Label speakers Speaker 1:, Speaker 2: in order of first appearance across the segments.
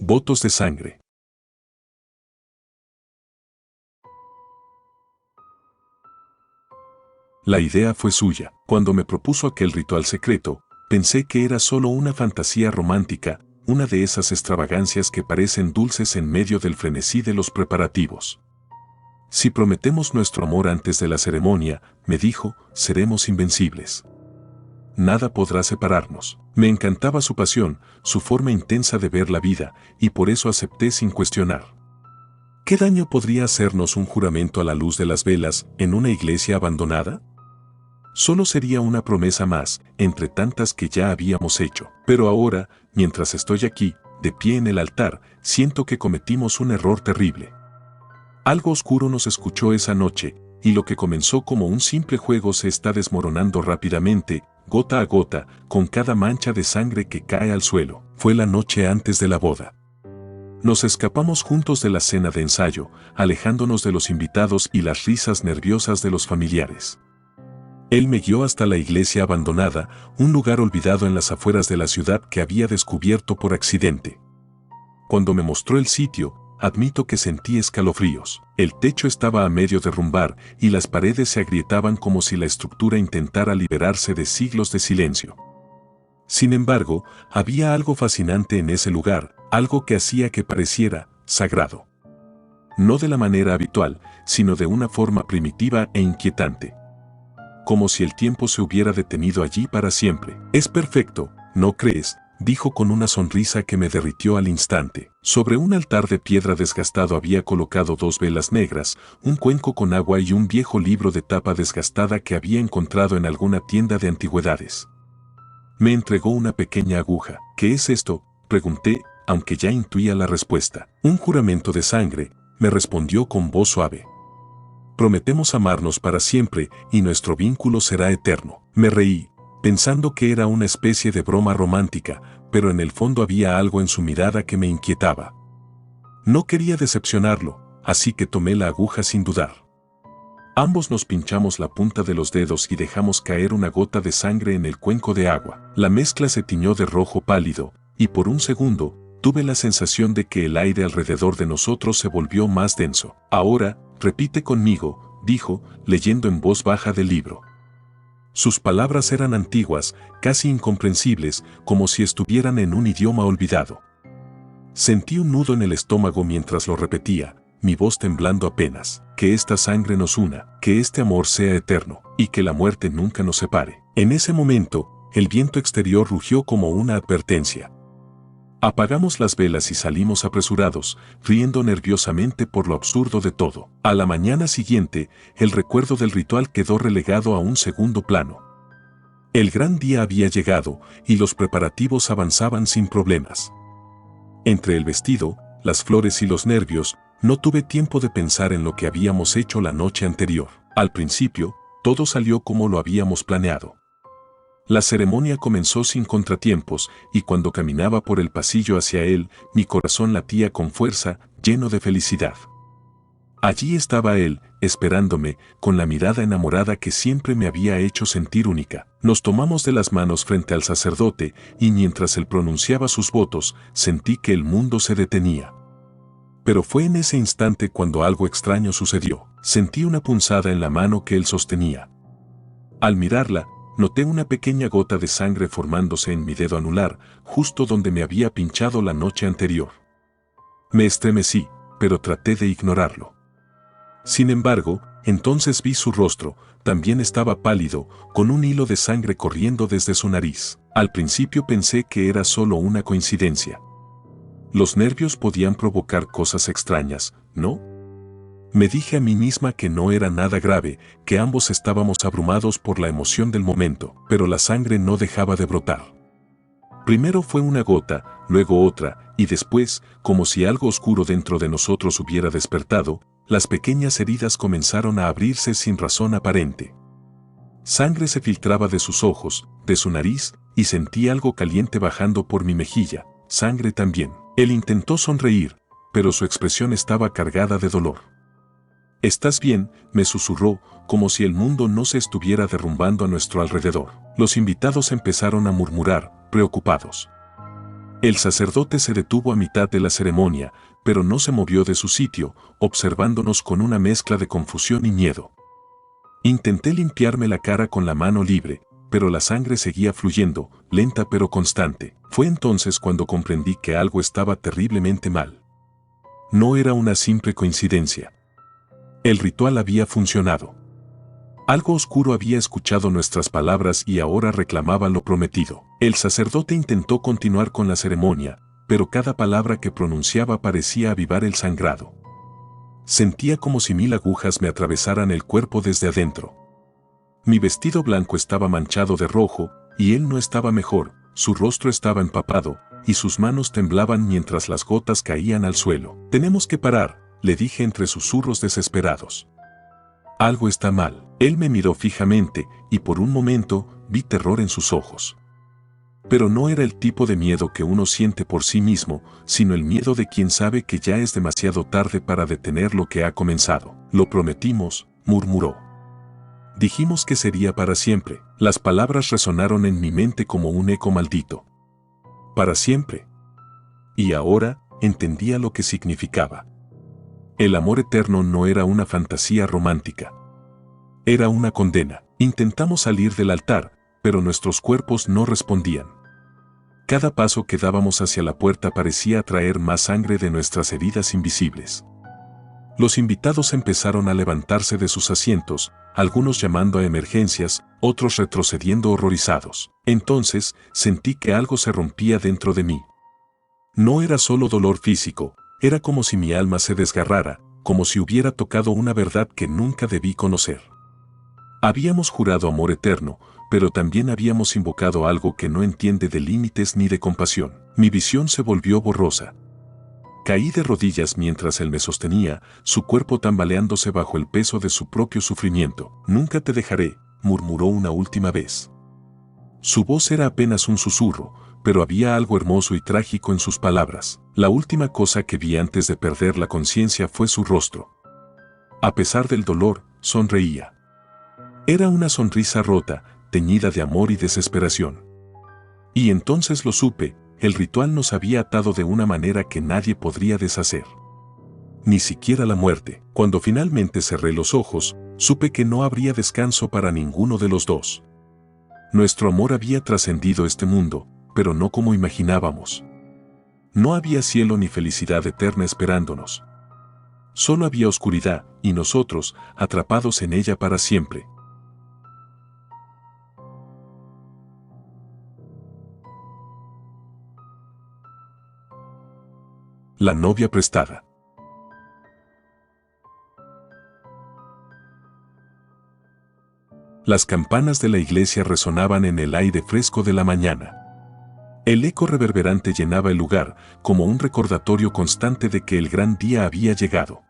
Speaker 1: Votos de sangre. La idea fue suya. Cuando me propuso aquel ritual secreto, pensé que era solo una fantasía romántica, una de esas extravagancias que parecen dulces en medio del frenesí de los preparativos. Si prometemos nuestro amor antes de la ceremonia, me dijo, seremos invencibles. Nada podrá separarnos. Me encantaba su pasión, su forma intensa de ver la vida, y por eso acepté sin cuestionar. ¿Qué daño podría hacernos un juramento a la luz de las velas en una iglesia abandonada? Solo sería una promesa más, entre tantas que ya habíamos hecho. Pero ahora, mientras estoy aquí, de pie en el altar, siento que cometimos un error terrible. Algo oscuro nos escuchó esa noche, y lo que comenzó como un simple juego se está desmoronando rápidamente, gota a gota, con cada mancha de sangre que cae al suelo. Fue la noche antes de la boda. Nos escapamos juntos de la cena de ensayo, alejándonos de los invitados y las risas nerviosas de los familiares. Él me guió hasta la iglesia abandonada, un lugar olvidado en las afueras de la ciudad que había descubierto por accidente. Cuando me mostró el sitio, admito que sentí escalofríos. El techo estaba a medio derrumbar y las paredes se agrietaban como si la estructura intentara liberarse de siglos de silencio. Sin embargo, había algo fascinante en ese lugar, algo que hacía que pareciera sagrado. No de la manera habitual, sino de una forma primitiva e inquietante. Como si el tiempo se hubiera detenido allí para siempre. Es perfecto, ¿no crees?, dijo con una sonrisa que me derritió al instante. Sobre un altar de piedra desgastado había colocado 2 velas negras, un cuenco con agua y un viejo libro de tapa desgastada que había encontrado en alguna tienda de antigüedades. Me entregó una pequeña aguja. ¿Qué es esto?, pregunté, aunque ya intuía la respuesta. Un juramento de sangre, me respondió con voz suave. Prometemos amarnos para siempre y nuestro vínculo será eterno. Me reí, pensando que era una especie de broma romántica, pero en el fondo había algo en su mirada que me inquietaba. No quería decepcionarlo, así que tomé la aguja sin dudar. Ambos nos pinchamos la punta de los dedos y dejamos caer una gota de sangre en el cuenco de agua. La mezcla se tiñó de rojo pálido, y por un segundo, tuve la sensación de que el aire alrededor de nosotros se volvió más denso. Ahora, repite conmigo, dijo, leyendo en voz baja del libro. Sus palabras eran antiguas, casi incomprensibles, como si estuvieran en un idioma olvidado. Sentí un nudo en el estómago mientras lo repetía, mi voz temblando apenas. Que esta sangre nos una, que este amor sea eterno, y que la muerte nunca nos separe. En ese momento, el viento exterior rugió como una advertencia. Apagamos las velas y salimos apresurados, riendo nerviosamente por lo absurdo de todo. A la mañana siguiente, el recuerdo del ritual quedó relegado a un segundo plano. El gran día había llegado, y los preparativos avanzaban sin problemas. Entre el vestido, las flores y los nervios, no tuve tiempo de pensar en lo que habíamos hecho la noche anterior. Al principio, todo salió como lo habíamos planeado. La ceremonia comenzó sin contratiempos, y cuando caminaba por el pasillo hacia él, mi corazón latía con fuerza, lleno de felicidad. Allí estaba él, esperándome, con la mirada enamorada que siempre me había hecho sentir única. Nos tomamos de las manos frente al sacerdote, y mientras él pronunciaba sus votos, sentí que el mundo se detenía. Pero fue en ese instante cuando algo extraño sucedió. Sentí una punzada en la mano que él sostenía. Al mirarla, noté una pequeña gota de sangre formándose en mi dedo anular, justo donde me había pinchado la noche anterior. Me estremecí, pero traté de ignorarlo. Sin embargo, entonces vi su rostro, también estaba pálido, con un hilo de sangre corriendo desde su nariz. Al principio pensé que era solo una coincidencia. Los nervios podían provocar cosas extrañas, ¿no? Me dije a mí misma que no era nada grave, que ambos estábamos abrumados por la emoción del momento, pero la sangre no dejaba de brotar. Primero fue una gota, luego otra, y después, como si algo oscuro dentro de nosotros hubiera despertado, las pequeñas heridas comenzaron a abrirse sin razón aparente. Sangre se filtraba de sus ojos, de su nariz, y sentí algo caliente bajando por mi mejilla, sangre también. Él intentó sonreír, pero su expresión estaba cargada de dolor. «¿Estás bien?», me susurró, como si el mundo no se estuviera derrumbando a nuestro alrededor. Los invitados empezaron a murmurar, preocupados. El sacerdote se detuvo a mitad de la ceremonia, pero no se movió de su sitio, observándonos con una mezcla de confusión y miedo. Intenté limpiarme la cara con la mano libre, pero la sangre seguía fluyendo, lenta pero constante. Fue entonces cuando comprendí que algo estaba terriblemente mal. No era una simple coincidencia. El ritual había funcionado. Algo oscuro había escuchado nuestras palabras y ahora reclamaba lo prometido. El sacerdote intentó continuar con la ceremonia, pero cada palabra que pronunciaba parecía avivar el sangrado. Sentía como si 1000 agujas me atravesaran el cuerpo desde adentro. Mi vestido blanco estaba manchado de rojo, y él no estaba mejor, su rostro estaba empapado, y sus manos temblaban mientras las gotas caían al suelo. «Tenemos que parar», le dije entre susurros desesperados. «Algo está mal». Él me miró fijamente, y por un momento vi terror en sus ojos. Pero no era el tipo de miedo que uno siente por sí mismo, sino el miedo de quien sabe que ya es demasiado tarde para detener lo que ha comenzado. «Lo prometimos», murmuró. «Dijimos que sería para siempre». Las palabras resonaron en mi mente como un eco maldito. Para siempre. Y ahora entendía lo que significaba. El amor eterno no era una fantasía romántica. Era una condena. Intentamos salir del altar, pero nuestros cuerpos no respondían. Cada paso que dábamos hacia la puerta parecía atraer más sangre de nuestras heridas invisibles. Los invitados empezaron a levantarse de sus asientos, algunos llamando a emergencias, otros retrocediendo horrorizados. Entonces, sentí que algo se rompía dentro de mí. No era solo dolor físico, era como si mi alma se desgarrara, como si hubiera tocado una verdad que nunca debí conocer. Habíamos jurado amor eterno, pero también habíamos invocado algo que no entiende de límites ni de compasión. Mi visión se volvió borrosa. Caí de rodillas mientras él me sostenía, su cuerpo tambaleándose bajo el peso de su propio sufrimiento. «Nunca te dejaré», murmuró una última vez. Su voz era apenas un susurro, pero había algo hermoso y trágico en sus palabras. La última cosa que vi antes de perder la conciencia fue su rostro. A pesar del dolor, sonreía. Era una sonrisa rota, teñida de amor y desesperación. Y entonces lo supe, el ritual nos había atado de una manera que nadie podría deshacer. Ni siquiera la muerte. Cuando finalmente cerré los ojos, supe que no habría descanso para ninguno de los dos. Nuestro amor había trascendido este mundo, pero no como imaginábamos. No había cielo ni felicidad eterna esperándonos. Solo había oscuridad, y nosotros, atrapados en ella para siempre. La novia prestada. Las campanas de la iglesia resonaban en el aire fresco de la mañana. El eco reverberante llenaba el lugar, como un recordatorio constante de que el gran día había llegado.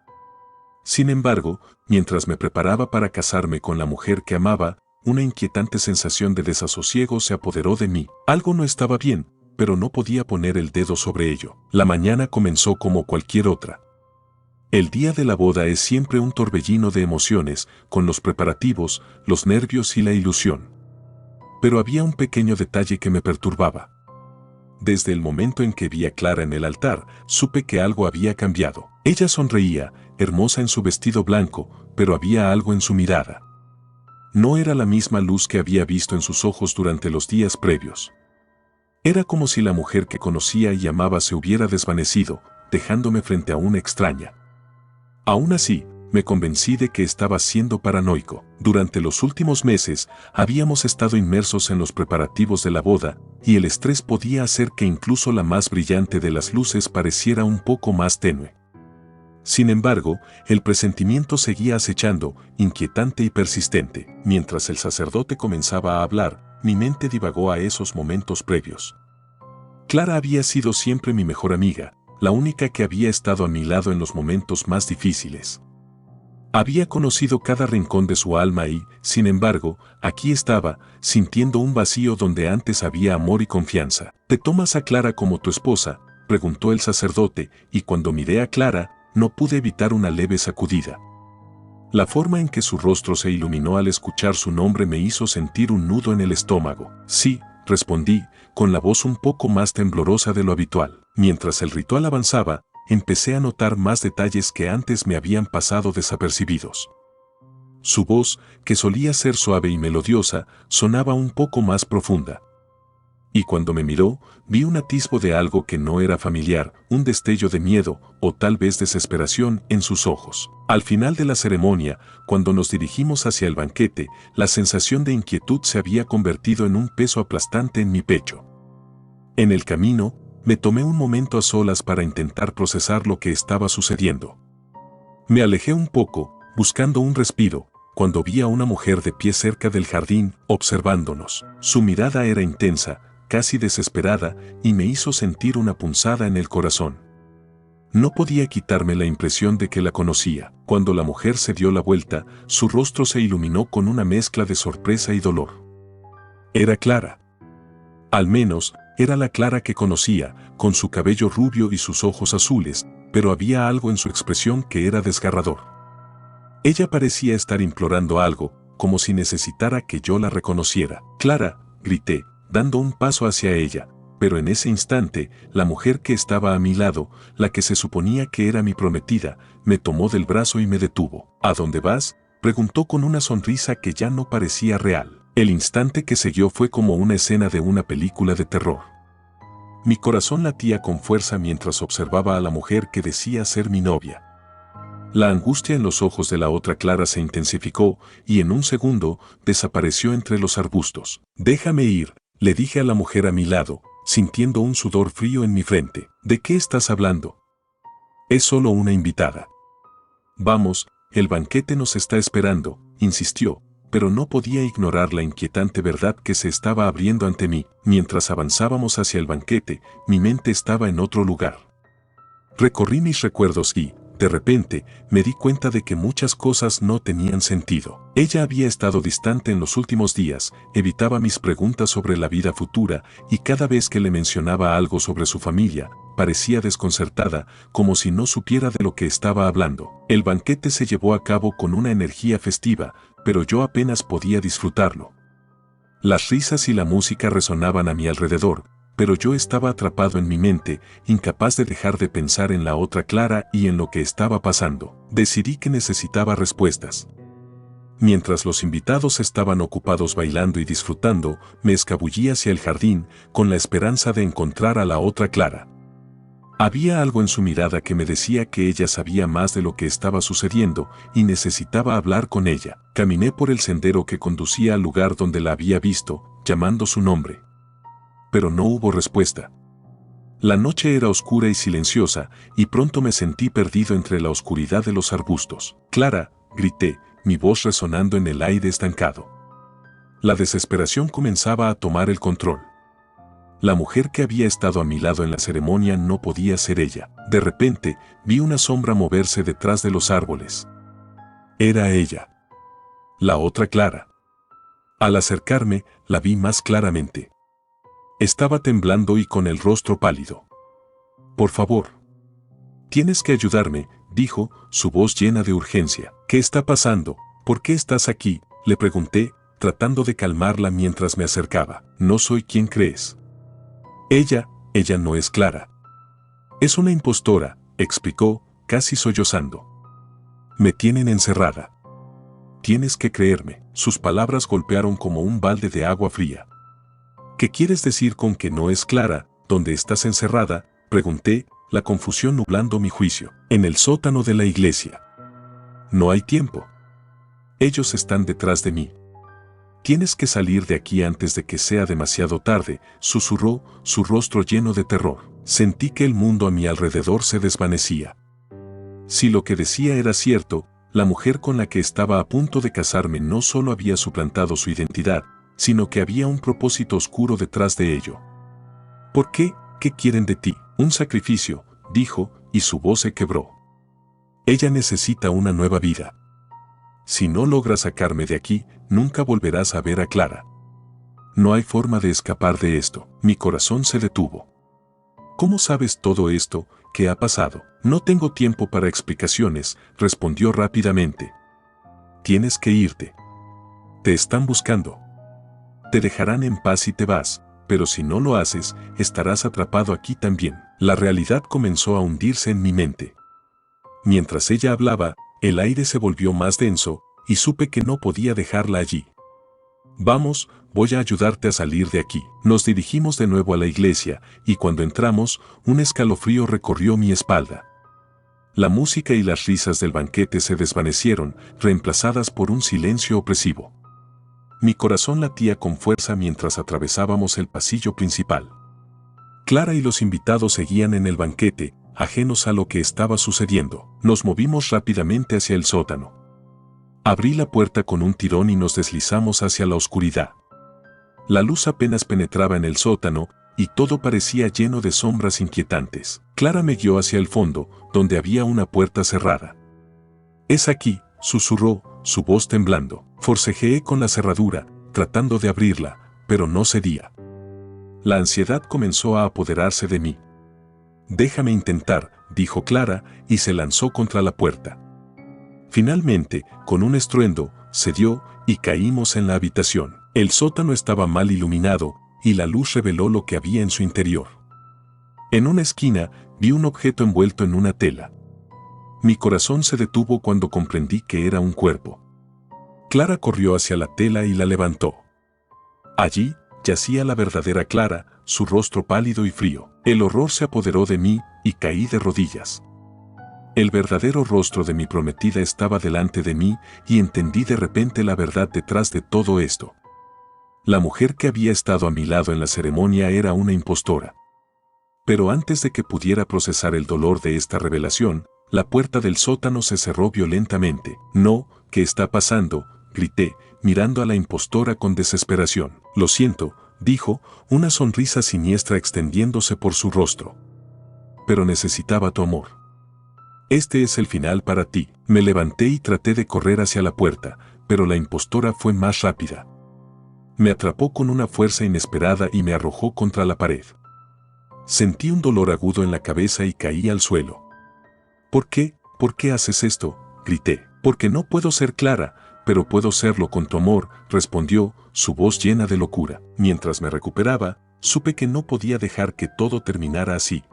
Speaker 1: Sin embargo, mientras me preparaba para casarme con la mujer que amaba, una inquietante sensación de desasosiego se apoderó de mí. Algo no estaba bien, pero no podía poner el dedo sobre ello. La mañana comenzó como cualquier otra. El día de la boda es siempre un torbellino de emociones, con los preparativos, los nervios y la ilusión. Pero había un pequeño detalle que me perturbaba. Desde el momento en que vi a Clara en el altar, supe que algo había cambiado. Ella sonreía, hermosa en su vestido blanco, pero había algo en su mirada. No era la misma luz que había visto en sus ojos durante los días previos. Era como si la mujer que conocía y amaba se hubiera desvanecido, dejándome frente a una extraña. Aún así, me convencí de que estaba siendo paranoico. Durante los últimos meses, habíamos estado inmersos en los preparativos de la boda, y el estrés podía hacer que incluso la más brillante de las luces pareciera un poco más tenue. Sin embargo, el presentimiento seguía acechando, inquietante y persistente. Mientras el sacerdote comenzaba a hablar, mi mente divagó a esos momentos previos. Clara había sido siempre mi mejor amiga, la única que había estado a mi lado en los momentos más difíciles. Había conocido cada rincón de su alma y, sin embargo, aquí estaba, sintiendo un vacío donde antes había amor y confianza. ¿Te tomas a Clara como tu esposa?, preguntó el sacerdote, y cuando miré a Clara, no pude evitar una leve sacudida. La forma en que su rostro se iluminó al escuchar su nombre me hizo sentir un nudo en el estómago. Sí, respondí, con la voz un poco más temblorosa de lo habitual. Mientras el ritual avanzaba, empecé a notar más detalles que antes me habían pasado desapercibidos. Su voz, que solía ser suave y melodiosa, sonaba un poco más profunda. Y cuando me miró, vi un atisbo de algo que no era familiar, un destello de miedo o tal vez desesperación en sus ojos. Al final de la ceremonia, cuando nos dirigimos hacia el banquete, la sensación de inquietud se había convertido en un peso aplastante en mi pecho. En el camino, me tomé un momento a solas para intentar procesar lo que estaba sucediendo. Me alejé un poco, buscando un respiro, cuando vi a una mujer de pie cerca del jardín, observándonos. Su mirada era intensa, casi desesperada, y me hizo sentir una punzada en el corazón. No podía quitarme la impresión de que la conocía. Cuando la mujer se dio la vuelta, su rostro se iluminó con una mezcla de sorpresa y dolor. Era Clara. Al menos, era la Clara que conocía, con su cabello rubio y sus ojos azules, pero había algo en su expresión que era desgarrador. Ella parecía estar implorando algo, como si necesitara que yo la reconociera. «Clara», grité, dando un paso hacia ella, pero en ese instante, la mujer que estaba a mi lado, la que se suponía que era mi prometida, me tomó del brazo y me detuvo. «¿A dónde vas?», preguntó con una sonrisa que ya no parecía real. El instante que siguió fue como una escena de una película de terror. Mi corazón latía con fuerza mientras observaba a la mujer que decía ser mi novia. La angustia en los ojos de la otra Clara se intensificó y en un segundo desapareció entre los arbustos. «Déjame ir», le dije a la mujer a mi lado, sintiendo un sudor frío en mi frente. «¿De qué estás hablando? Es solo una invitada». «Vamos, el banquete nos está esperando», insistió, pero no podía ignorar la inquietante verdad que se estaba abriendo ante mí. Mientras avanzábamos hacia el banquete, mi mente estaba en otro lugar. Recorrí mis recuerdos y, de repente, me di cuenta de que muchas cosas no tenían sentido. Ella había estado distante en los últimos días, evitaba mis preguntas sobre la vida futura y cada vez que le mencionaba algo sobre su familia, parecía desconcertada, como si no supiera de lo que estaba hablando. El banquete se llevó a cabo con una energía festiva, pero yo apenas podía disfrutarlo. Las risas y la música resonaban a mi alrededor, pero yo estaba atrapado en mi mente, incapaz de dejar de pensar en la otra Clara y en lo que estaba pasando. Decidí que necesitaba respuestas. Mientras los invitados estaban ocupados bailando y disfrutando, me escabullí hacia el jardín, con la esperanza de encontrar a la otra Clara. Había algo en su mirada que me decía que ella sabía más de lo que estaba sucediendo y necesitaba hablar con ella. Caminé por el sendero que conducía al lugar donde la había visto, llamando su nombre. Pero no hubo respuesta. La noche era oscura y silenciosa, y pronto me sentí perdido entre la oscuridad de los arbustos. «Clara», grité, mi voz resonando en el aire estancado. La desesperación comenzaba a tomar el control. La mujer que había estado a mi lado en la ceremonia no podía ser ella. De repente, vi una sombra moverse detrás de los árboles. Era ella. La otra Clara. Al acercarme, la vi más claramente. Estaba temblando y con el rostro pálido. «Por favor. Tienes que ayudarme», dijo, su voz llena de urgencia. «¿Qué está pasando? ¿Por qué estás aquí?», le pregunté, tratando de calmarla mientras me acercaba. «No soy quien crees. Ella no es Clara. Es una impostora», explicó, casi sollozando. «Me tienen encerrada. Tienes que creerme». Sus palabras golpearon como un balde de agua fría. «¿Qué quieres decir con que no es Clara? ¿Dónde estás encerrada?», pregunté, la confusión nublando mi juicio. «En el sótano de la iglesia. No hay tiempo. Ellos están detrás de mí. Tienes que salir de aquí antes de que sea demasiado tarde», susurró, su rostro lleno de terror. Sentí que el mundo a mi alrededor se desvanecía. Si lo que decía era cierto, la mujer con la que estaba a punto de casarme no solo había suplantado su identidad, sino que había un propósito oscuro detrás de ello. «¿Por qué? ¿Qué quieren de ti?». «Un sacrificio», dijo, y su voz se quebró. «Ella necesita una nueva vida. Si no logras sacarme de aquí, nunca volverás a ver a Clara. No hay forma de escapar de esto». Mi corazón se detuvo. «¿Cómo sabes todo esto? ¿Qué ha pasado?». «No tengo tiempo para explicaciones», respondió rápidamente. «Tienes que irte. Te están buscando. Te dejarán en paz si te vas», pero si no lo haces, estarás atrapado aquí también. La realidad comenzó a hundirse en mi mente. Mientras ella hablaba, el aire se volvió más denso, y supe que no podía dejarla allí. Vamos, voy a ayudarte a salir de aquí. Nos dirigimos de nuevo a la iglesia, y cuando entramos, un escalofrío recorrió mi espalda. La música y las risas del banquete se desvanecieron, reemplazadas por un silencio opresivo. Mi corazón latía con fuerza mientras atravesábamos el pasillo principal. Clara y los invitados seguían en el banquete, ajenos a lo que estaba sucediendo. Nos movimos rápidamente hacia el sótano. Abrí la puerta con un tirón y nos deslizamos hacia la oscuridad. La luz apenas penetraba en el sótano, y todo parecía lleno de sombras inquietantes. Clara me guió hacia el fondo, donde había una puerta cerrada. «Es aquí», susurró, su voz temblando. Forcejeé con la cerradura, tratando de abrirla, pero no cedía. La ansiedad comenzó a apoderarse de mí. «Déjame intentar», dijo Clara, y se lanzó contra la puerta. Finalmente, con un estruendo, cedió, y caímos en la habitación. El sótano estaba mal iluminado, y la luz reveló lo que había en su interior. En una esquina, vi un objeto envuelto en una tela. Mi corazón se detuvo cuando comprendí que era un cuerpo. Clara corrió hacia la tela y la levantó. Allí, yacía la verdadera Clara, su rostro pálido y frío. El horror se apoderó de mí, y caí de rodillas. El verdadero rostro de mi prometida estaba delante de mí, y entendí de repente la verdad detrás de todo esto. La mujer que había estado a mi lado en la ceremonia era una impostora. Pero antes de que pudiera procesar el dolor de esta revelación, la puerta del sótano se cerró violentamente. «No, ¿qué está pasando?», grité, mirando a la impostora con desesperación. «Lo siento», dijo, una sonrisa siniestra extendiéndose por su rostro. «Pero necesitaba tu amor. Este es el final para ti». Me levanté y traté de correr hacia la puerta, pero la impostora fue más rápida. Me atrapó con una fuerza inesperada y me arrojó contra la pared. Sentí un dolor agudo en la cabeza y caí al suelo. «¿Por qué? ¿Por qué haces esto?», grité. «Porque no puedo ser Clara, pero puedo serlo con tu amor», respondió, su voz llena de locura. Mientras me recuperaba, supe que no podía dejar que todo terminara así.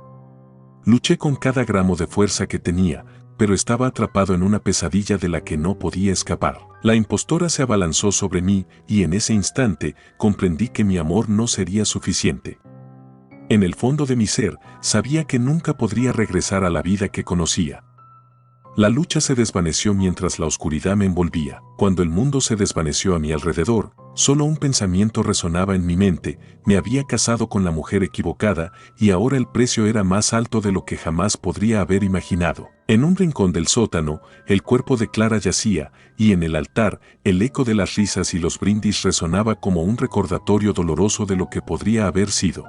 Speaker 1: Luché con cada gramo de fuerza que tenía, pero estaba atrapado en una pesadilla de la que no podía escapar. La impostora se abalanzó sobre mí, y en ese instante comprendí que mi amor no sería suficiente. En el fondo de mi ser, sabía que nunca podría regresar a la vida que conocía. La lucha se desvaneció mientras la oscuridad me envolvía. Cuando el mundo se desvaneció a mi alrededor, solo un pensamiento resonaba en mi mente: me había casado con la mujer equivocada, y ahora el precio era más alto de lo que jamás podría haber imaginado. En un rincón del sótano, el cuerpo de Clara yacía, y en el altar, el eco de las risas y los brindis resonaba como un recordatorio doloroso de lo que podría haber sido.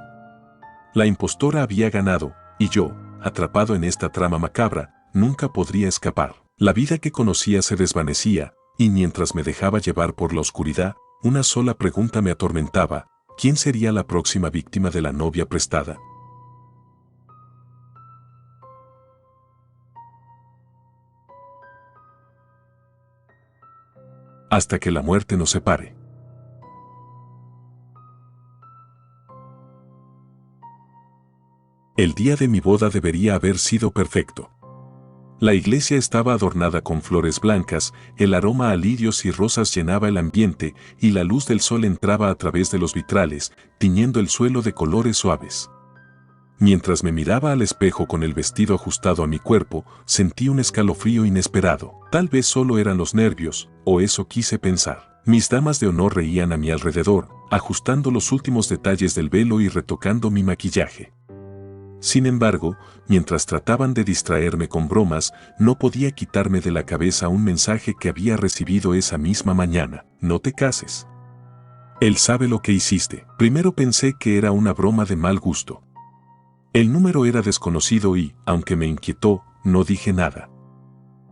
Speaker 1: La impostora había ganado, y yo, atrapado en esta trama macabra, nunca podría escapar. La vida que conocía se desvanecía, y mientras me dejaba llevar por la oscuridad, una sola pregunta me atormentaba: ¿quién sería la próxima víctima de la novia prestada? Hasta que la muerte nos separe. El día de mi boda debería haber sido perfecto. La iglesia estaba adornada con flores blancas, el aroma a lirios y rosas llenaba el ambiente, y la luz del sol entraba a través de los vitrales, tiñendo el suelo de colores suaves. Mientras me miraba al espejo con el vestido ajustado a mi cuerpo, sentí un escalofrío inesperado. Tal vez solo eran los nervios, o eso quise pensar. Mis damas de honor reían a mi alrededor, ajustando los últimos detalles del velo y retocando mi maquillaje. Sin embargo, mientras trataban de distraerme con bromas, no podía quitarme de la cabeza un mensaje que había recibido esa misma mañana: no te cases. Él sabe lo que hiciste. Primero pensé que era una broma de mal gusto. El número era desconocido y, aunque me inquietó, no dije nada.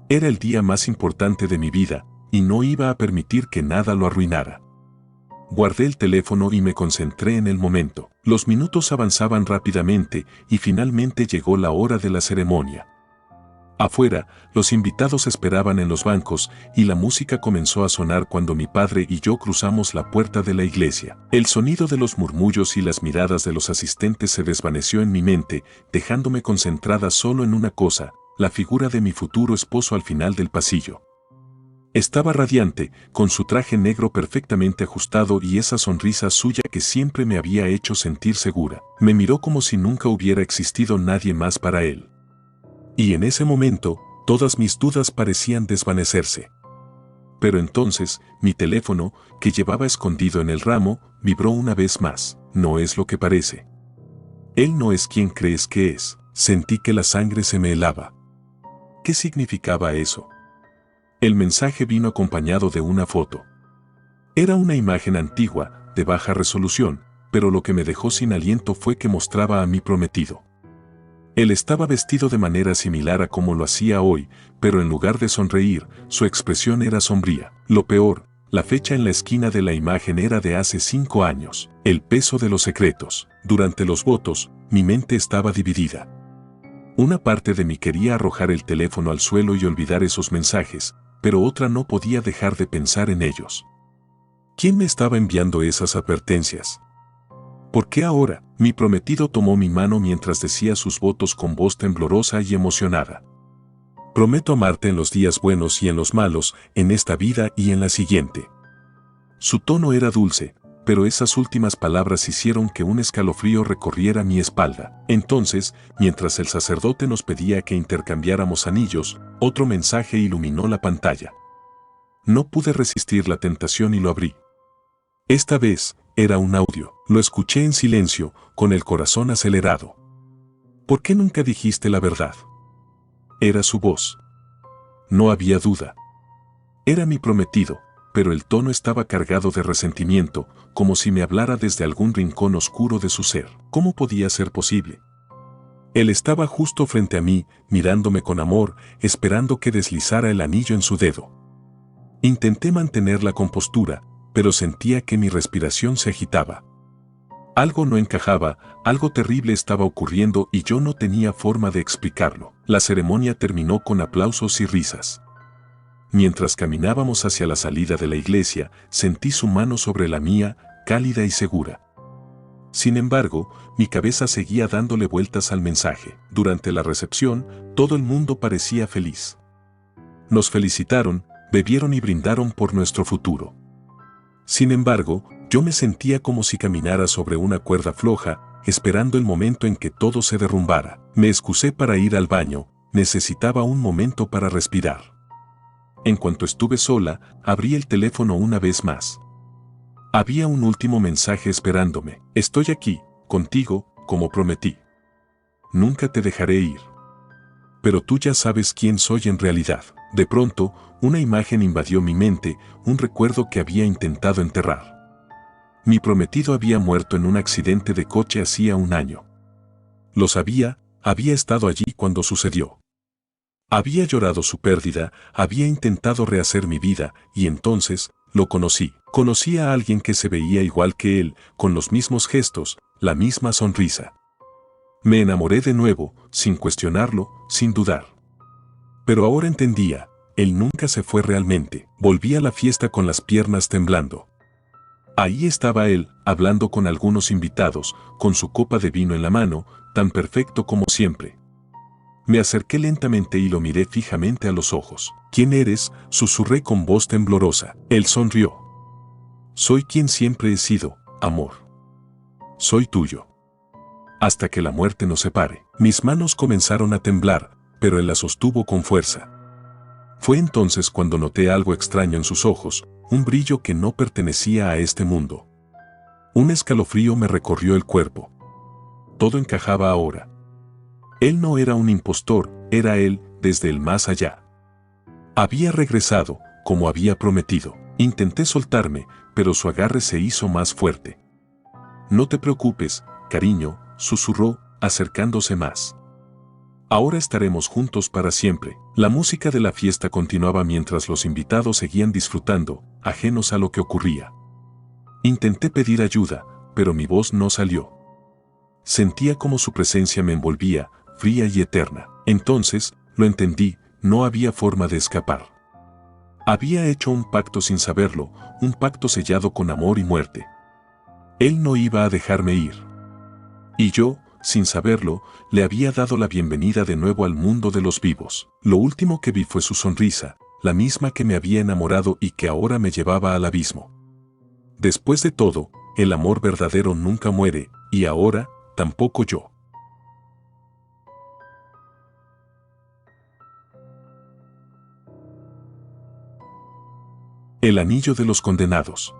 Speaker 1: Era el día más importante de mi vida, y no iba a permitir que nada lo arruinara. Guardé el teléfono y me concentré en el momento. Los minutos avanzaban rápidamente y finalmente llegó la hora de la ceremonia. Afuera, los invitados esperaban en los bancos y la música comenzó a sonar cuando mi padre y yo cruzamos la puerta de la iglesia. El sonido de los murmullos y las miradas de los asistentes se desvaneció en mi mente, dejándome concentrada solo en una cosa, la figura de mi futuro esposo al final del pasillo. Estaba radiante, con su traje negro perfectamente ajustado y esa sonrisa suya que siempre me había hecho sentir segura. Me miró como si nunca hubiera existido nadie más para él. Y en ese momento, todas mis dudas parecían desvanecerse. Pero entonces, mi teléfono, que llevaba escondido en el ramo, vibró una vez más. No es lo que parece. Él no es quien crees que es. Sentí que la sangre se me helaba. ¿Qué significaba eso? El mensaje vino acompañado de una foto. Era una imagen antigua, de baja resolución, pero lo que me dejó sin aliento fue que mostraba a mi prometido. Él estaba vestido de manera similar a como lo hacía hoy, pero en lugar de sonreír, su expresión era sombría. Lo peor, la fecha en la esquina de la imagen era de hace 5 años. El peso de los secretos. Durante los votos, mi mente estaba dividida. Una parte de mí quería arrojar el teléfono al suelo y olvidar esos mensajes, pero otra no podía dejar de pensar en ellos. ¿Quién me estaba enviando esas advertencias? ¿Por qué ahora? Mi prometido tomó mi mano mientras decía sus votos con voz temblorosa y emocionada. Prometo amarte en los días buenos y en los malos, en esta vida y en la siguiente. Su tono era dulce, pero esas últimas palabras hicieron que un escalofrío recorriera mi espalda. Entonces, mientras el sacerdote nos pedía que intercambiáramos anillos, otro mensaje iluminó la pantalla. No pude resistir la tentación y lo abrí. Esta vez, era un audio. Lo escuché en silencio, con el corazón acelerado. ¿Por qué nunca dijiste la verdad? Era su voz. No había duda. Era mi prometido, pero el tono estaba cargado de resentimiento, como si me hablara desde algún rincón oscuro de su ser. ¿Cómo podía ser posible? Él estaba justo frente a mí, mirándome con amor, esperando que deslizara el anillo en su dedo. Intenté mantener la compostura, pero sentía que mi respiración se agitaba. Algo no encajaba, algo terrible estaba ocurriendo y yo no tenía forma de explicarlo. La ceremonia terminó con aplausos y risas. Mientras caminábamos hacia la salida de la iglesia, sentí su mano sobre la mía, cálida y segura. Sin embargo, mi cabeza seguía dándole vueltas al mensaje. Durante la recepción, todo el mundo parecía feliz. Nos felicitaron, bebieron y brindaron por nuestro futuro. Sin embargo, yo me sentía como si caminara sobre una cuerda floja, esperando el momento en que todo se derrumbara. Me excusé para ir al baño, necesitaba un momento para respirar. En cuanto estuve sola, abrí el teléfono una vez más. Había un último mensaje esperándome. Estoy aquí, contigo, como prometí. Nunca te dejaré ir. Pero tú ya sabes quién soy en realidad. De pronto, una imagen invadió mi mente, un recuerdo que había intentado enterrar. Mi prometido había muerto en un accidente de coche hacía 1 año. Lo sabía, había estado allí cuando sucedió. Había llorado su pérdida, había intentado rehacer mi vida, y entonces, lo conocí. Conocí a alguien que se veía igual que él, con los mismos gestos, la misma sonrisa. Me enamoré de nuevo, sin cuestionarlo, sin dudar. Pero ahora entendía, él nunca se fue realmente. Volví a la fiesta con las piernas temblando. Ahí estaba él, hablando con algunos invitados, con su copa de vino en la mano, tan perfecto como siempre. Me acerqué lentamente y lo miré fijamente a los ojos. ¿Quién eres?, susurré con voz temblorosa. Él sonrió. Soy quien siempre he sido, amor. Soy tuyo. Hasta que la muerte nos separe. Mis manos comenzaron a temblar, pero él las sostuvo con fuerza. Fue entonces cuando noté algo extraño en sus ojos, un brillo que no pertenecía a este mundo. Un escalofrío me recorrió el cuerpo. Todo encajaba ahora. Él no era un impostor, era él, desde el más allá. Había regresado, como había prometido. Intenté soltarme, pero su agarre se hizo más fuerte. No te preocupes, cariño, susurró, acercándose más. Ahora estaremos juntos para siempre. La música de la fiesta continuaba mientras los invitados seguían disfrutando, ajenos a lo que ocurría. Intenté pedir ayuda, pero mi voz no salió. Sentía como su presencia me envolvía, fría y eterna. Entonces, lo entendí, no había forma de escapar. Había hecho un pacto sin saberlo, un pacto sellado con amor y muerte. Él no iba a dejarme ir. Y yo, sin saberlo, le había dado la bienvenida de nuevo al mundo de los vivos. Lo último que vi fue su sonrisa, la misma que me había enamorado y que ahora me llevaba al abismo. Después de todo, el amor verdadero nunca muere, y ahora, tampoco yo. El anillo de los condenados.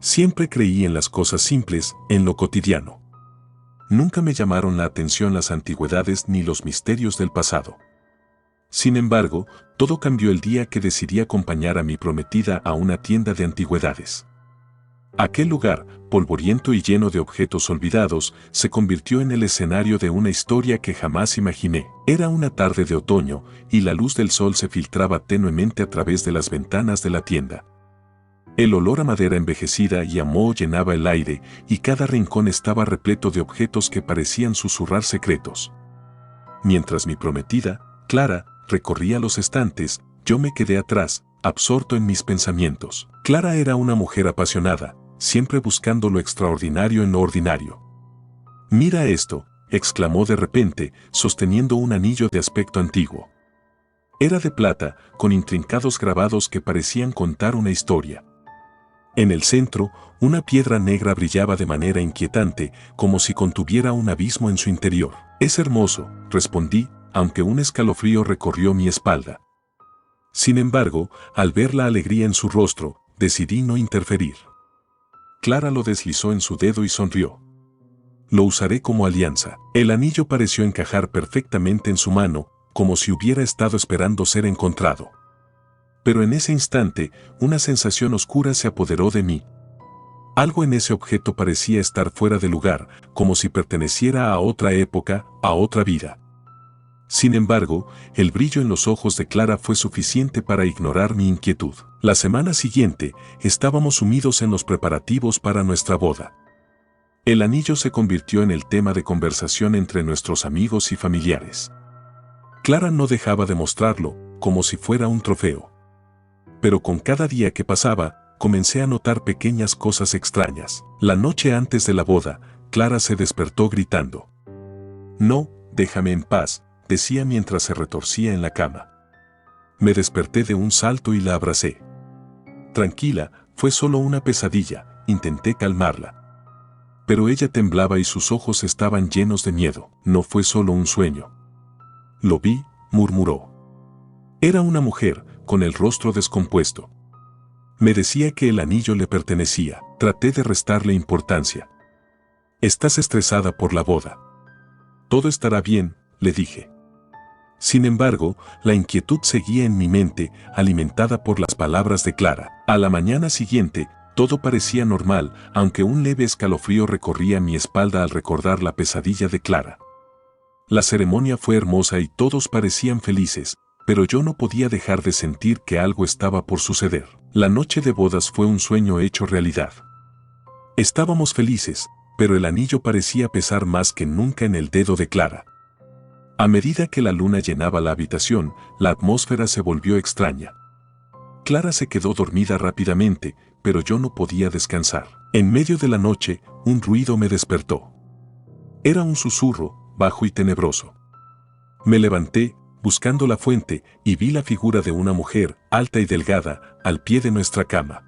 Speaker 1: Siempre creí en las cosas simples, en lo cotidiano. Nunca me llamaron la atención las antigüedades ni los misterios del pasado. Sin embargo, todo cambió el día que decidí acompañar a mi prometida a una tienda de antigüedades. Aquel lugar, polvoriento y lleno de objetos olvidados, se convirtió en el escenario de una historia que jamás imaginé. Era una tarde de otoño, y la luz del sol se filtraba tenuemente a través de las ventanas de la tienda. El olor a madera envejecida y a moho llenaba el aire, y cada rincón estaba repleto de objetos que parecían susurrar secretos. Mientras mi prometida, Clara, recorría los estantes, yo me quedé atrás, absorto en mis pensamientos. Clara era una mujer apasionada, siempre buscando lo extraordinario en lo ordinario. «Mira esto», exclamó de repente, sosteniendo un anillo de aspecto antiguo. Era de plata, con intrincados grabados que parecían contar una historia. En el centro, una piedra negra brillaba de manera inquietante, como si contuviera un abismo en su interior. «Es hermoso», respondí, aunque un escalofrío recorrió mi espalda. Sin embargo, al ver la alegría en su rostro, decidí no interferir. Clara lo deslizó en su dedo y sonrió. «Lo usaré como alianza». El anillo pareció encajar perfectamente en su mano, como si hubiera estado esperando ser encontrado. Pero en ese instante, una sensación oscura se apoderó de mí. Algo en ese objeto parecía estar fuera de lugar, como si perteneciera a otra época, a otra vida. Sin embargo, el brillo en los ojos de Clara fue suficiente para ignorar mi inquietud. La semana siguiente, estábamos sumidos en los preparativos para nuestra boda. El anillo se convirtió en el tema de conversación entre nuestros amigos y familiares. Clara no dejaba de mostrarlo, como si fuera un trofeo. Pero con cada día que pasaba, comencé a notar pequeñas cosas extrañas. La noche antes de la boda, Clara se despertó gritando. «No, déjame en paz», decía mientras se retorcía en la cama. Me desperté de un salto y la abracé. «Tranquila, fue solo una pesadilla», intenté calmarla. Pero ella temblaba y sus ojos estaban llenos de miedo. «No fue solo un sueño». «Lo vi», murmuró. Era una mujer, con el rostro descompuesto. Me decía que el anillo le pertenecía. Traté de restarle importancia. «Estás estresada por la boda». «Todo estará bien», le dije. Sin embargo, la inquietud seguía en mi mente, alimentada por las palabras de Clara. A la mañana siguiente, todo parecía normal, aunque un leve escalofrío recorría mi espalda al recordar la pesadilla de Clara. La ceremonia fue hermosa y todos parecían felices, pero yo no podía dejar de sentir que algo estaba por suceder. La noche de bodas fue un sueño hecho realidad. Estábamos felices, pero el anillo parecía pesar más que nunca en el dedo de Clara. A medida que la luna llenaba la habitación, la atmósfera se volvió extraña. Clara se quedó dormida rápidamente, pero yo no podía descansar. En medio de la noche, un ruido me despertó. Era un susurro, bajo y tenebroso. Me levanté, buscando la fuente, y vi la figura de una mujer, alta y delgada, al pie de nuestra cama.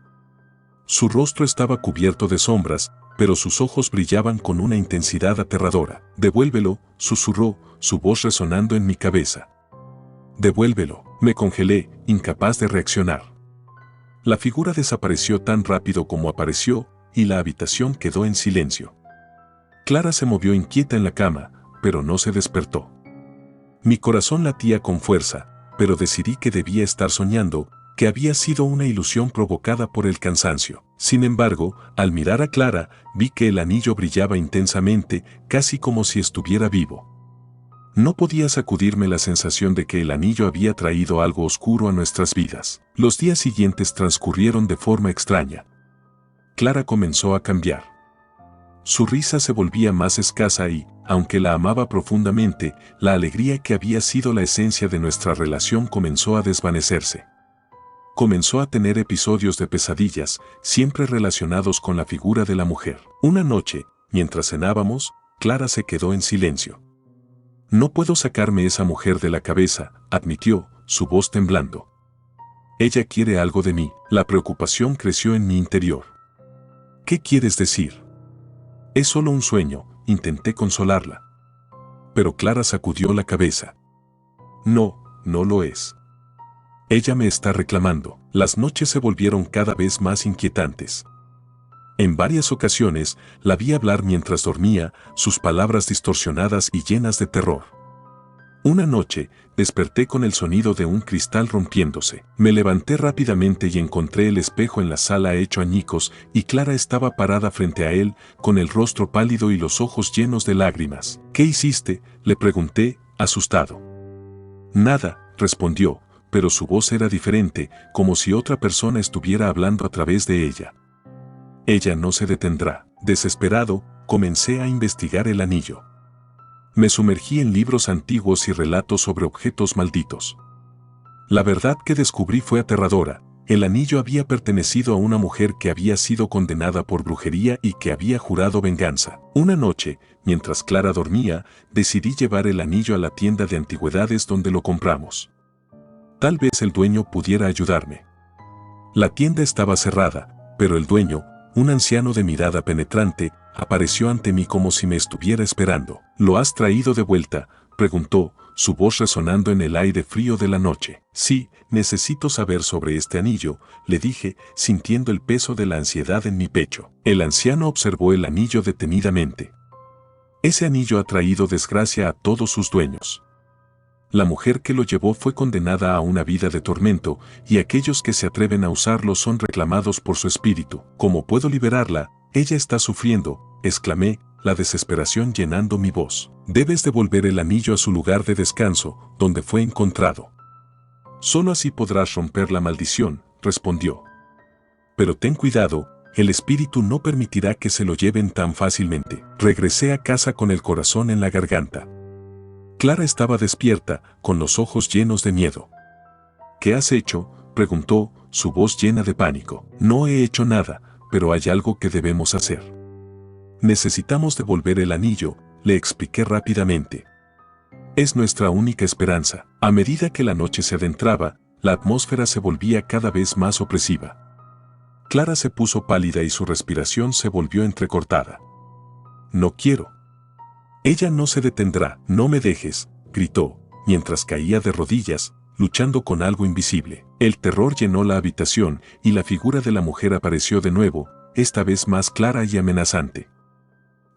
Speaker 1: Su rostro estaba cubierto de sombras, pero sus ojos brillaban con una intensidad aterradora. «Devuélvelo», susurró, su voz resonando en mi cabeza. «Devuélvelo». Me congelé, incapaz de reaccionar. La figura desapareció tan rápido como apareció, y la habitación quedó en silencio. Clara se movió inquieta en la cama, pero no se despertó. Mi corazón latía con fuerza, pero decidí que debía estar soñando, que había sido una ilusión provocada por el cansancio. Sin embargo, al mirar a Clara, vi que el anillo brillaba intensamente, casi como si estuviera vivo. No podía sacudirme la sensación de que el anillo había traído algo oscuro a nuestras vidas. Los días siguientes transcurrieron de forma extraña. Clara comenzó a cambiar. Su risa se volvía más escasa y, aunque la amaba profundamente, la alegría que había sido la esencia de nuestra relación comenzó a desvanecerse. Comenzó a tener episodios de pesadillas, siempre relacionados con la figura de la mujer. Una noche, mientras cenábamos, Clara se quedó en silencio. No puedo sacarme esa mujer de la cabeza, admitió, su voz temblando. Ella quiere algo de mí. La preocupación creció en mi interior. ¿Qué quieres decir? Es solo un sueño, intenté consolarla. Pero Clara sacudió la cabeza. No, no lo es. Ella me está reclamando. Las noches se volvieron cada vez más inquietantes. En varias ocasiones la vi hablar mientras dormía, sus palabras distorsionadas y llenas de terror. Una noche, desperté con el sonido de un cristal rompiéndose. Me levanté rápidamente y encontré el espejo en la sala hecho añicos y Clara estaba parada frente a él, con el rostro pálido y los ojos llenos de lágrimas. ¿Qué hiciste?, le pregunté, asustado. Nada, respondió, pero su voz era diferente, como si otra persona estuviera hablando a través de ella. Ella no se detendrá. Desesperado, comencé a investigar el anillo. Me sumergí en libros antiguos y relatos sobre objetos malditos. La verdad que descubrí fue aterradora. El anillo había pertenecido a una mujer que había sido condenada por brujería y que había jurado venganza. Una noche, mientras Clara dormía, decidí llevar el anillo a la tienda de antigüedades donde lo compramos. Tal vez el dueño pudiera ayudarme. La tienda estaba cerrada, pero el dueño, un anciano de mirada penetrante, apareció ante mí como si me estuviera esperando. ¿Lo has traído de vuelta?, preguntó, su voz resonando en el aire frío de la noche. Sí, necesito saber sobre este anillo, le dije, sintiendo el peso de la ansiedad en mi pecho. El anciano observó el anillo detenidamente. Ese anillo ha traído desgracia a todos sus dueños. La mujer que lo llevó fue condenada a una vida de tormento, y aquellos que se atreven a usarlo son reclamados por su espíritu. ¿Cómo puedo liberarla? Ella está sufriendo, exclamé, la desesperación llenando mi voz. Debes devolver el anillo a su lugar de descanso, donde fue encontrado. Solo así podrás romper la maldición, respondió. Pero ten cuidado, el espíritu no permitirá que se lo lleven tan fácilmente. Regresé a casa con el corazón en la garganta. Clara estaba despierta, con los ojos llenos de miedo. ¿Qué has hecho?, preguntó, su voz llena de pánico. No he hecho nada, pero hay algo que debemos hacer. Necesitamos devolver el anillo, le expliqué rápidamente. Es nuestra única esperanza. A medida que la noche se adentraba, la atmósfera se volvía cada vez más opresiva. Clara se puso pálida y su respiración se volvió entrecortada. No quiero. Ella no se detendrá. No me dejes, gritó, mientras caía de rodillas, luchando con algo invisible. El terror llenó la habitación y la figura de la mujer apareció de nuevo, esta vez más clara y amenazante.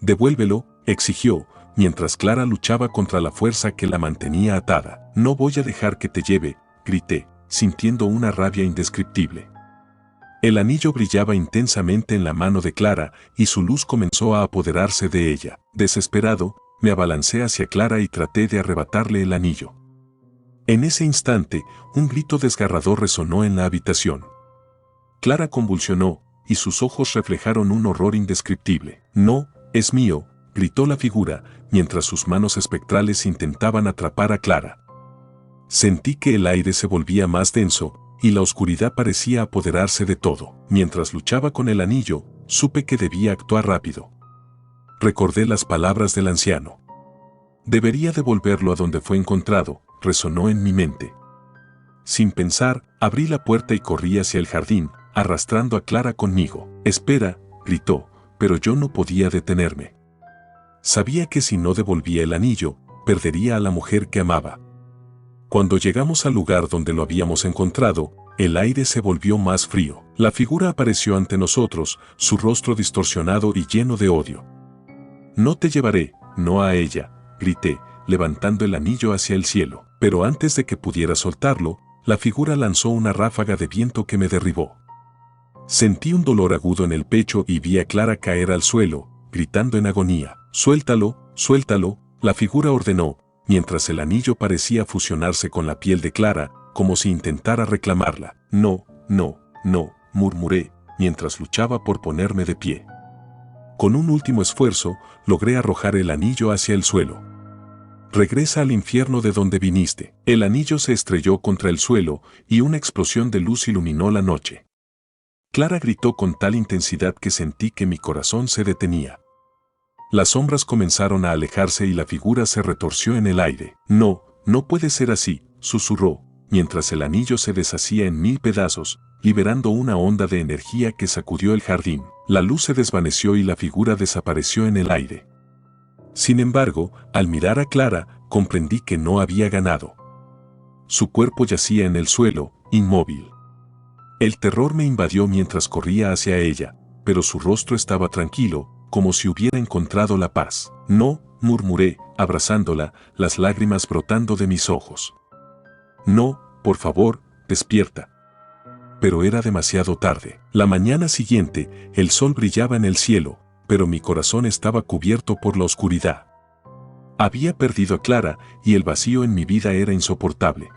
Speaker 1: Devuélvelo, exigió, mientras Clara luchaba contra la fuerza que la mantenía atada. No voy a dejar que te lleve, grité, sintiendo una rabia indescriptible. El anillo brillaba intensamente en la mano de Clara y su luz comenzó a apoderarse de ella. Desesperado, me abalancé hacia Clara y traté de arrebatarle el anillo. En ese instante, un grito desgarrador resonó en la habitación. Clara convulsionó, y sus ojos reflejaron un horror indescriptible. No, es mío, gritó la figura, mientras sus manos espectrales intentaban atrapar a Clara. Sentí que el aire se volvía más denso, y la oscuridad parecía apoderarse de todo. Mientras luchaba con el anillo, supe que debía actuar rápido. Recordé las palabras del anciano. Debería devolverlo a donde fue encontrado, resonó en mi mente. Sin pensar, abrí la puerta y corrí hacia el jardín, arrastrando a Clara conmigo. Espera, gritó, pero yo no podía detenerme. Sabía que si no devolvía el anillo, perdería a la mujer que amaba. Cuando llegamos al lugar donde lo habíamos encontrado, el aire se volvió más frío. La figura apareció ante nosotros, su rostro distorsionado y lleno de odio. No te llevaré, no a ella, grité, levantando el anillo hacia el cielo. Pero antes de que pudiera soltarlo, la figura lanzó una ráfaga de viento que me derribó. Sentí un dolor agudo en el pecho y vi a Clara caer al suelo, gritando en agonía. Suéltalo, suéltalo, la figura ordenó, mientras el anillo parecía fusionarse con la piel de Clara, como si intentara reclamarla. No, no, no, murmuré, mientras luchaba por ponerme de pie. Con un último esfuerzo, logré arrojar el anillo hacia el suelo. Regresa al infierno de donde viniste. El anillo se estrelló contra el suelo y una explosión de luz iluminó la noche. Clara gritó con tal intensidad que sentí que mi corazón se detenía. Las sombras comenzaron a alejarse y la figura se retorció en el aire. No, no puede ser así, susurró, mientras el anillo se deshacía en 1000 pedazos, liberando una onda de energía que sacudió el jardín. La luz se desvaneció y la figura desapareció en el aire. Sin embargo, al mirar a Clara, comprendí que no había ganado. Su cuerpo yacía en el suelo, inmóvil. El terror me invadió mientras corría hacia ella, pero su rostro estaba tranquilo, como si hubiera encontrado la paz. No, murmuré, abrazándola, las lágrimas brotando de mis ojos. No, por favor, despierta. Pero era demasiado tarde. La mañana siguiente, el sol brillaba en el cielo, pero mi corazón estaba cubierto por la oscuridad. Había perdido a Clara y el vacío en mi vida era insoportable.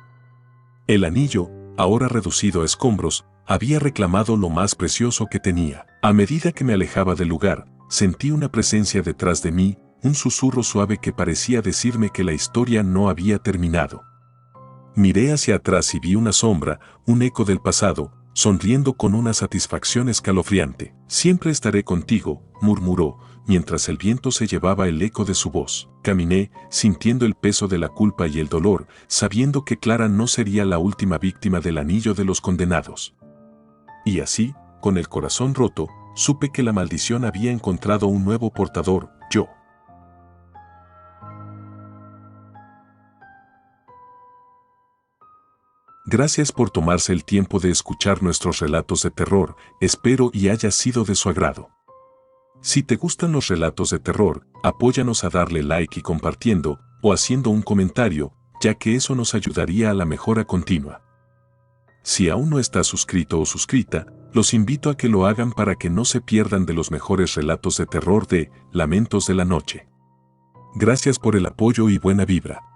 Speaker 1: El anillo, ahora reducido a escombros, había reclamado lo más precioso que tenía. A medida que me alejaba del lugar, sentí una presencia detrás de mí, un susurro suave que parecía decirme que la historia no había terminado. Miré hacia atrás y vi una sombra, un eco del pasado, sonriendo con una satisfacción escalofriante. Siempre estaré contigo, murmuró, mientras el viento se llevaba el eco de su voz. Caminé, sintiendo el peso de la culpa y el dolor, sabiendo que Clara no sería la última víctima del anillo de los condenados. Y así, con el corazón roto, supe que la maldición había encontrado un nuevo portador, yo. Gracias por tomarse el tiempo de escuchar nuestros relatos de terror, espero y haya sido de su agrado. Si te gustan los relatos de terror, apóyanos a darle like y compartiendo, o haciendo un comentario, ya que eso nos ayudaría a la mejora continua. Si aún no estás suscrito o suscrita, los invito a que lo hagan para que no se pierdan de los mejores relatos de terror de Lamentos de la Noche. Gracias por el apoyo y buena vibra.